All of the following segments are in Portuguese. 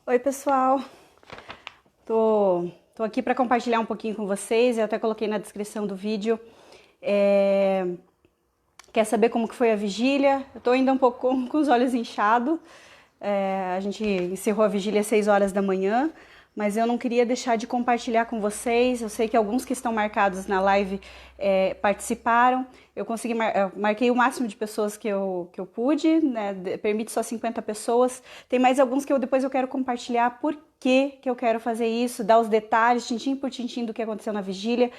Oi, pessoal. Tô aqui para compartilhar um pouquinho com vocês. Eu até coloquei na descrição do vídeo. Quer saber como que foi a vigília? Eu tô ainda um pouco com os olhos inchados. A gente encerrou a vigília às 6 horas da manhã, mas eu não queria deixar de compartilhar com vocês. Eu sei que alguns que estão marcados na live participaram. Eu marquei o máximo de pessoas que eu pude, né? Permite só 50 pessoas. Tem mais alguns que depois eu quero compartilhar por que eu quero fazer isso, dar os detalhes, tintim por tintim do que aconteceu na vigília,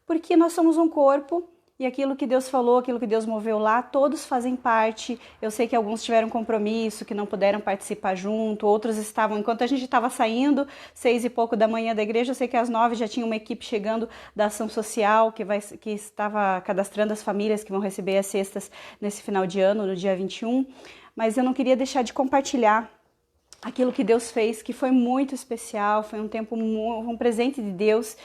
porque nós somos um corpo. E aquilo que Deus falou, aquilo que Deus moveu lá, todos fazem parte. Eu sei que alguns tiveram compromisso, que não puderam participar junto, outros estavam, enquanto a gente estava saindo, 6 e pouco da manhã da igreja, eu sei que às 9 já tinha uma equipe chegando da ação social, que estava cadastrando as famílias que vão receber as cestas nesse final de ano, no dia 21. Mas eu não queria deixar de compartilhar aquilo que Deus fez, que foi muito especial, foi um tempo, um presente de Deus.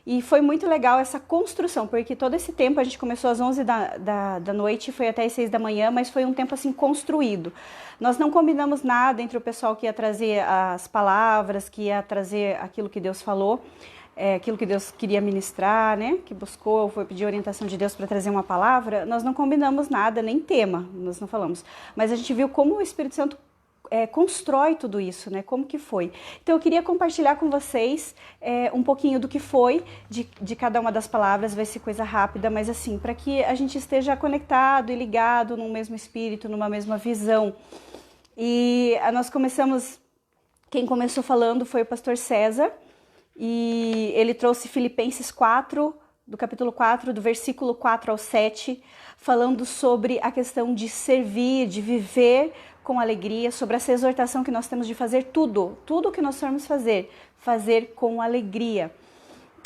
E foi muito legal essa construção, porque todo esse tempo a gente começou às 11 da noite, foi até às 6 da manhã, mas foi um tempo assim construído. Nós não combinamos nada entre o pessoal que ia trazer as palavras, que ia trazer aquilo que Deus falou, aquilo que Deus queria ministrar, né? Que buscou, foi pedir orientação de Deus para trazer uma palavra. Nós não combinamos nada, nem tema, nós não falamos. Mas a gente viu como o Espírito Santo constrói tudo isso, né? Como que foi? Então eu queria compartilhar com vocês um pouquinho do que foi de cada uma das palavras. Vai ser coisa rápida, mas assim, para que a gente esteja conectado e ligado num mesmo espírito, numa mesma visão. E nós começamos, quem começou falando foi o pastor César, e ele trouxe Filipenses 4, do capítulo 4, do versículo 4 ao 7, falando sobre a questão de servir, de viver com alegria, sobre essa exortação que nós temos de fazer tudo que nós formos fazer com alegria.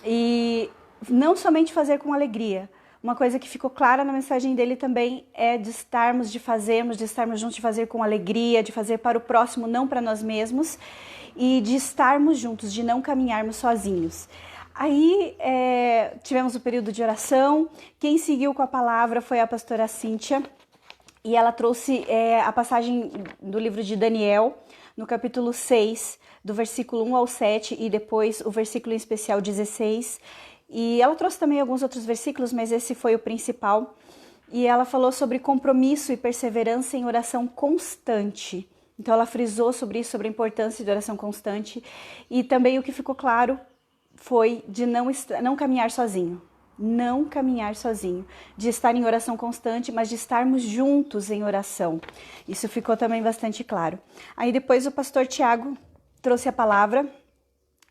E não somente fazer com alegria, uma coisa que ficou clara na mensagem dele também é de estarmos juntos, de fazer com alegria, de fazer para o próximo, não para nós mesmos, e de estarmos juntos, de não caminharmos sozinhos. Aí tivemos o período de oração. Quem seguiu com a palavra foi a pastora Cíntia, e ela trouxe a passagem do livro de Daniel, no capítulo 6, do versículo 1 ao 7, e depois o versículo em especial 16. E ela trouxe também alguns outros versículos, mas esse foi o principal. E ela falou sobre compromisso e perseverança em oração constante. Então ela frisou sobre isso, sobre a importância de oração constante. E também o que ficou claro foi de não caminhar sozinho. Não caminhar sozinho, de estar em oração constante, mas de estarmos juntos em oração. Isso ficou também bastante claro. Aí depois o pastor Tiago trouxe a palavra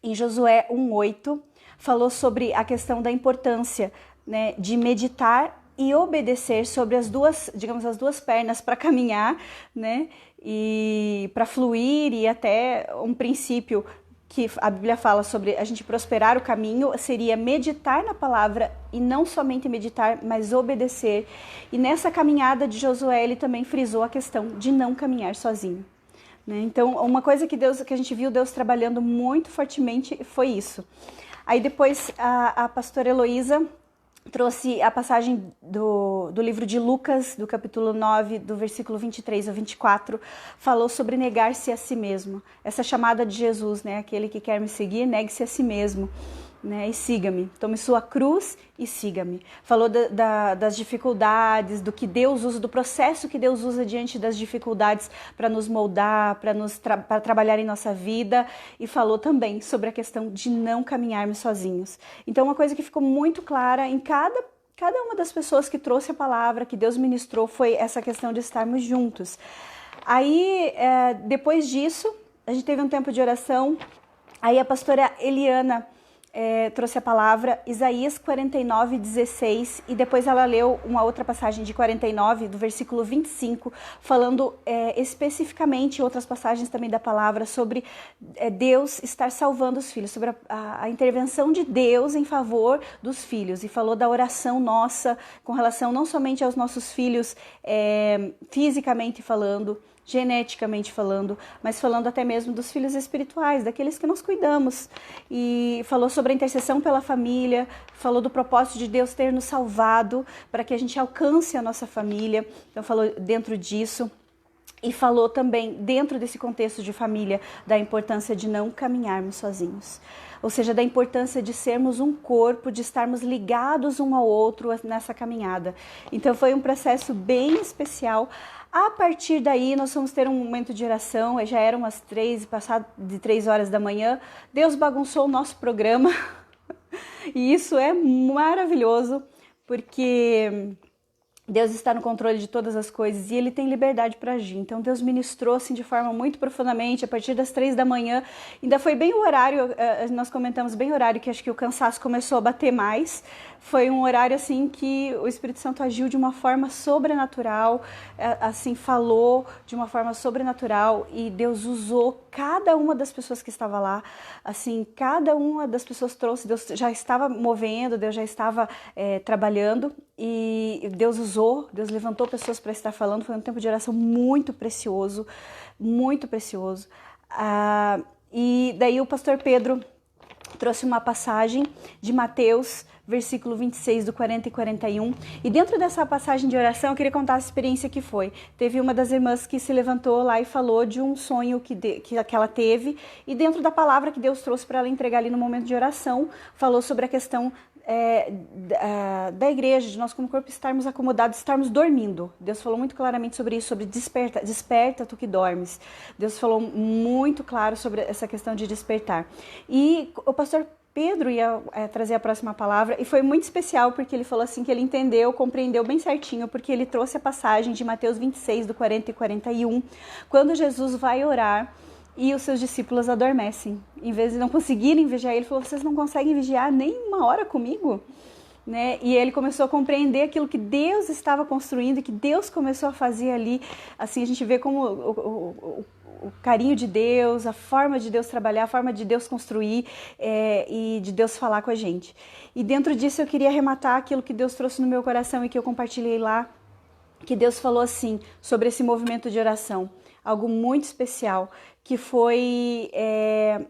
em Josué 1:8, falou sobre a questão da importância, né, de meditar e obedecer sobre as duas pernas para caminhar, né, e para fluir, e até um princípio que a Bíblia fala sobre a gente prosperar o caminho, seria meditar na palavra, e não somente meditar, mas obedecer. E nessa caminhada de Josué, ele também frisou a questão de não caminhar sozinho, né? Então, uma coisa que a gente viu Deus trabalhando muito fortemente foi isso. Aí depois a pastora Heloísa trouxe a passagem do livro de Lucas, do capítulo 9, do versículo 23 ao 24, falou sobre negar-se a si mesmo. Essa chamada de Jesus, né? Aquele que quer me seguir, negue-se a si mesmo, né? E siga-me. Tome sua cruz e siga-me. Falou das dificuldades, do que Deus usa, do processo que Deus usa diante das dificuldades para nos moldar, para trabalhar em nossa vida. E falou também sobre a questão de não caminharmos sozinhos. Então, uma coisa que ficou muito clara em cada uma das pessoas que trouxe a palavra, que Deus ministrou, foi essa questão de estarmos juntos. Aí, depois disso, a gente teve um tempo de oração. Aí a pastora Eliana trouxe a palavra, Isaías 49:16, e depois ela leu uma outra passagem de 49, do versículo 25, falando especificamente, outras passagens também da palavra, sobre Deus estar salvando os filhos, sobre a intervenção de Deus em favor dos filhos, e falou da oração nossa, com relação não somente aos nossos filhos fisicamente falando, geneticamente falando, mas falando até mesmo dos filhos espirituais, daqueles que nós cuidamos. E falou sobre a intercessão pela família, falou do propósito de Deus ter nos salvado para que a gente alcance a nossa família. Então falou dentro disso. E falou também, dentro desse contexto de família, da importância de não caminharmos sozinhos. Ou seja, da importância de sermos um corpo, de estarmos ligados um ao outro nessa caminhada. Então foi um processo bem especial. A partir daí, nós vamos ter um momento de oração. Já eram umas 3, passado de 3 horas da manhã. Deus bagunçou o nosso programa. E isso é maravilhoso, porque Deus está no controle de todas as coisas e Ele tem liberdade para agir. Então Deus ministrou assim de forma muito profundamente a partir das 3 da manhã. Ainda foi bem o horário, nós comentamos bem o horário que acho que o cansaço começou a bater mais. Foi um horário assim que o Espírito Santo agiu de uma forma sobrenatural, assim falou de uma forma sobrenatural e Deus usou cada uma das pessoas que estava lá. Assim, cada uma das pessoas trouxe, Deus já estava movendo, Deus já estava trabalhando. E Deus usou, Deus levantou pessoas para estar falando. Foi um tempo de oração muito precioso, muito precioso. E daí o pastor Pedro trouxe uma passagem de Mateus, versículo 26, do 40 e 41. E dentro dessa passagem de oração, eu queria contar a experiência que foi. Teve uma das irmãs que se levantou lá e falou de um sonho que ela teve. E dentro da palavra que Deus trouxe para ela entregar ali no momento de oração, falou sobre a questão da igreja, de nós como corpo estarmos acomodados, estarmos dormindo. Deus falou muito claramente sobre isso, sobre desperta tu que dormes. Deus falou muito claro sobre essa questão de despertar. E o pastor Pedro ia trazer a próxima palavra e foi muito especial porque ele falou assim que ele entendeu, compreendeu bem certinho, porque ele trouxe a passagem de Mateus 26, do 40 e 41, quando Jesus vai orar e os seus discípulos adormecem. Em vez de não conseguirem vigiar, ele falou, vocês não conseguem vigiar nem uma hora comigo? Né? E ele começou a compreender aquilo que Deus estava construindo, que Deus começou a fazer ali. Assim, a gente vê como o carinho de Deus, a forma de Deus trabalhar, a forma de Deus construir e de Deus falar com a gente. E dentro disso eu queria arrematar aquilo que Deus trouxe no meu coração e que eu compartilhei lá, que Deus falou assim, sobre esse movimento de oração. Algo muito especial, que foi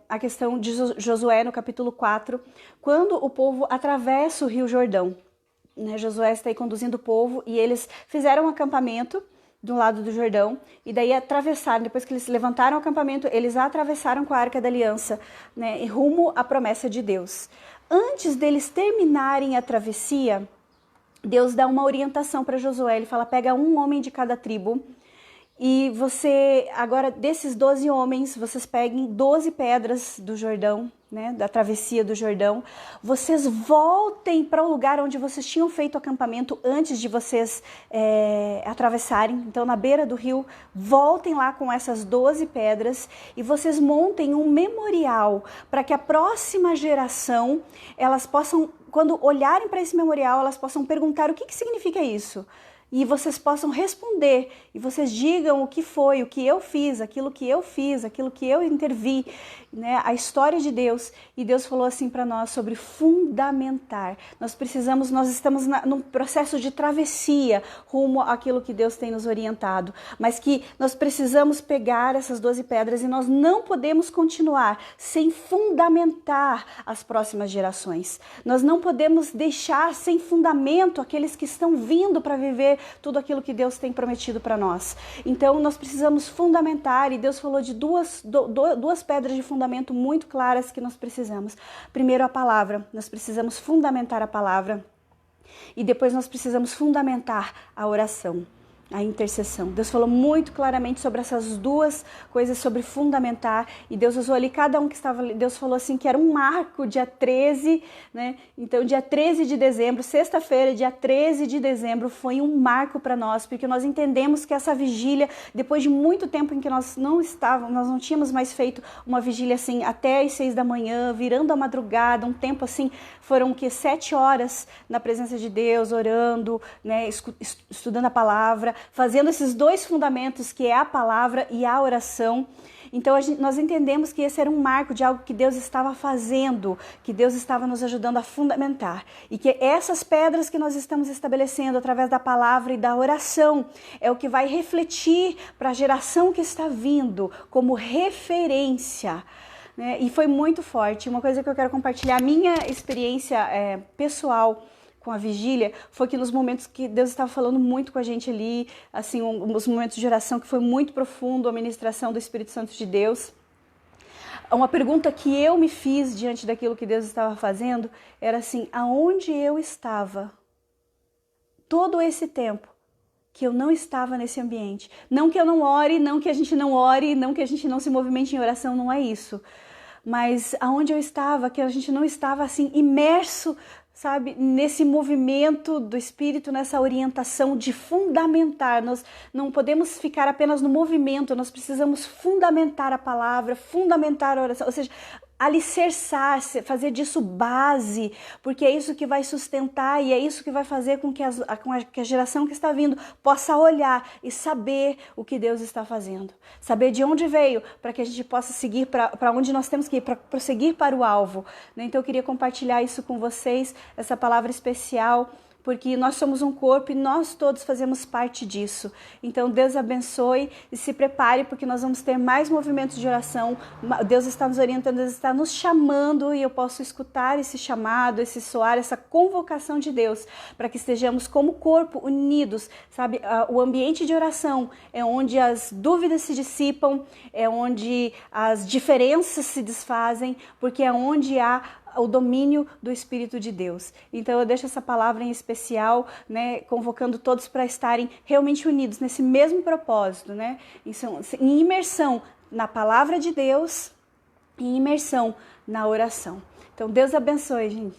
a questão de Josué no capítulo 4, quando o povo atravessa o Rio Jordão. Né? Josué está aí conduzindo o povo e eles fizeram um acampamento do lado do Jordão e daí atravessaram, depois que eles levantaram o acampamento, eles atravessaram com a Arca da Aliança, né, e rumo à promessa de Deus. Antes deles terminarem a travessia, Deus dá uma orientação para Josué, ele fala, pega um homem de cada tribo, e você, agora desses 12 homens, vocês peguem 12 pedras do Jordão, né, da travessia do Jordão, vocês voltem para o lugar onde vocês tinham feito o acampamento antes de vocês atravessarem, então na beira do rio, voltem lá com essas 12 pedras e vocês montem um memorial para que a próxima geração, elas possam, quando olharem para esse memorial, elas possam perguntar o que significa isso. E vocês possam responder, e vocês digam o que foi, o que eu fiz, aquilo que eu intervi, né? A história de Deus. E Deus falou assim para nós sobre fundamentar. Nós estamos num processo de travessia rumo àquilo que Deus tem nos orientado, mas que nós precisamos pegar essas 12 pedras e nós não podemos continuar sem fundamentar as próximas gerações. Nós não podemos deixar sem fundamento aqueles que estão vindo para viver tudo aquilo que Deus tem prometido para nós. Então nós precisamos fundamentar, e Deus falou de duas pedras de fundamento muito claras que nós precisamos. Primeiro a palavra, nós precisamos fundamentar a palavra e depois nós precisamos fundamentar a oração. A intercessão. Deus falou muito claramente sobre essas duas coisas, sobre fundamentar, e Deus usou ali cada um que estava ali. Deus falou assim que era um marco, dia 13, né? Então dia 13 de dezembro, sexta-feira, dia 13 de dezembro, foi um marco para nós, porque nós entendemos que essa vigília, depois de muito tempo em que nós não tínhamos mais feito uma vigília assim, até as 6 da manhã, virando a madrugada, um tempo assim, foram 7 horas na presença de Deus, orando, né? Estudando a palavra, fazendo esses dois fundamentos, que é a palavra e a oração. Então nós entendemos que esse era um marco de algo que Deus estava fazendo, que Deus estava nos ajudando a fundamentar, e que essas pedras que nós estamos estabelecendo através da palavra e da oração é o que vai refletir para a geração que está vindo como referência, né? E foi muito forte. Uma coisa que eu quero compartilhar, a minha experiência pessoal com a vigília foi que nos momentos que Deus estava falando muito com a gente ali, assim, os momentos de oração que foi muito profundo, a ministração do Espírito Santo de Deus. Uma pergunta que eu me fiz diante daquilo que Deus estava fazendo era assim, aonde eu estava todo esse tempo que eu não estava nesse ambiente? Não que eu não ore, não que a gente não ore, não que a gente não se movimente em oração, não é isso. Mas aonde eu estava, que a gente não estava assim imerso, sabe, nesse movimento do Espírito, nessa orientação de fundamentar. Nós não podemos ficar apenas no movimento, nós precisamos fundamentar a palavra, fundamentar a oração, ou seja, alicerçar, fazer disso base, porque é isso que vai sustentar e é isso que vai fazer com que a geração que está vindo possa olhar e saber o que Deus está fazendo, saber de onde veio, para que a gente possa seguir para onde nós temos que ir, para prosseguir para o alvo. Então eu queria compartilhar isso com vocês, essa palavra especial, porque nós somos um corpo e nós todos fazemos parte disso. Então Deus abençoe e se prepare, porque nós vamos ter mais movimentos de oração. Deus está nos orientando, Deus está nos chamando, e eu posso escutar esse chamado, esse soar, essa convocação de Deus, para que estejamos como corpo unidos, sabe? O ambiente de oração é onde as dúvidas se dissipam, é onde as diferenças se desfazem, porque é onde há o domínio do Espírito de Deus. Então eu deixo essa palavra em especial, né, convocando todos para estarem realmente unidos nesse mesmo propósito, né, em imersão na palavra de Deus e imersão na oração. Então Deus abençoe, gente.